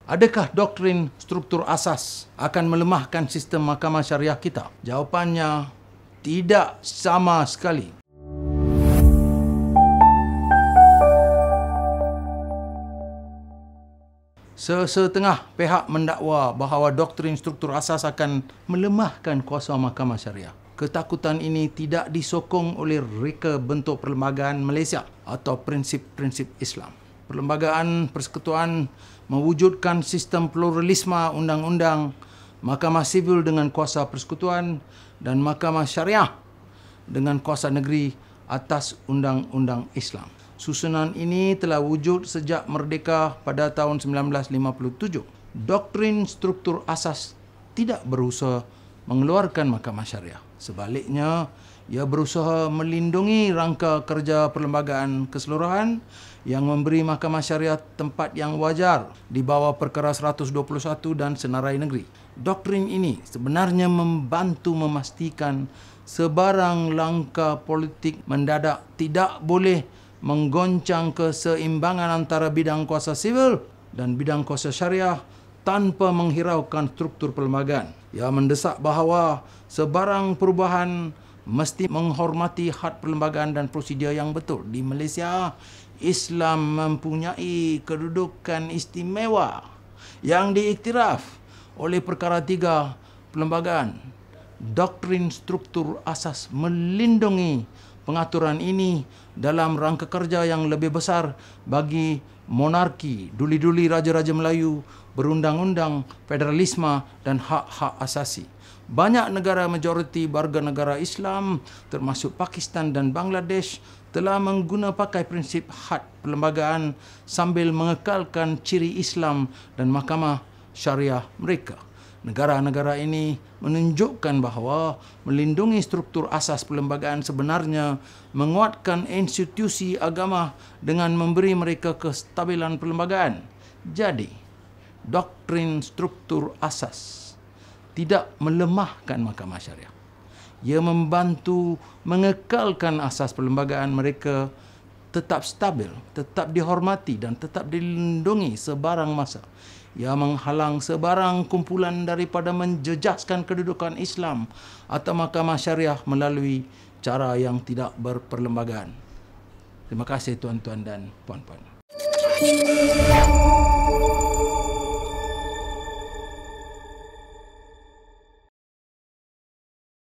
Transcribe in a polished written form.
Adakah doktrin struktur asas akan melemahkan sistem mahkamah syariah kita? Jawapannya, tidak sama sekali. Sesetengah pihak mendakwa bahawa doktrin struktur asas akan melemahkan kuasa mahkamah syariah. Ketakutan ini tidak disokong oleh reka bentuk perlembagaan Malaysia atau prinsip-prinsip Islam. Perlembagaan Persekutuan mewujudkan sistem pluralisme undang-undang, mahkamah sivil dengan kuasa persekutuan dan mahkamah syariah dengan kuasa negeri atas undang-undang Islam. Susunan ini telah wujud sejak merdeka pada tahun 1957. Doktrin struktur asas tidak berusaha mengeluarkan mahkamah syariah. Sebaliknya, ia berusaha melindungi rangka kerja perlembagaan keseluruhan yang memberi mahkamah syariah tempat yang wajar di bawah Perkara 121 dan Senarai Negeri. Doktrin ini sebenarnya membantu memastikan sebarang langkah politik mendadak tidak boleh menggoncang keseimbangan antara bidang kuasa sivil dan bidang kuasa syariah tanpa menghiraukan struktur perlembagaan. Ia mendesak bahawa sebarang perubahan mesti menghormati had perlembagaan dan prosedur yang betul. Di Malaysia, Islam mempunyai kedudukan istimewa yang diiktiraf oleh Perkara 3 Perlembagaan. Doktrin struktur asas melindungi pengaturan ini dalam rangka kerja yang lebih besar bagi monarki, duli-duli raja-raja Melayu, berundang-undang, federalisme dan hak-hak asasi. Banyak negara majoriti warga negara Islam termasuk Pakistan dan Bangladesh telah pakai prinsip had perlembagaan sambil mengekalkan ciri Islam dan mahkamah syariah mereka. Negara-negara ini menunjukkan bahawa melindungi struktur asas perlembagaan sebenarnya menguatkan institusi agama dengan memberi mereka kestabilan perlembagaan. Jadi, doktrin struktur asas tidak melemahkan mahkamah syariah. Ia membantu mengekalkan asas perlembagaan mereka tetap stabil, tetap dihormati dan tetap dilindungi sebarang masa. Ia menghalang sebarang kumpulan daripada menjejaskan kedudukan Islam atau mahkamah syariah melalui cara yang tidak berperlembagaan. Terima kasih tuan-tuan dan puan-puan.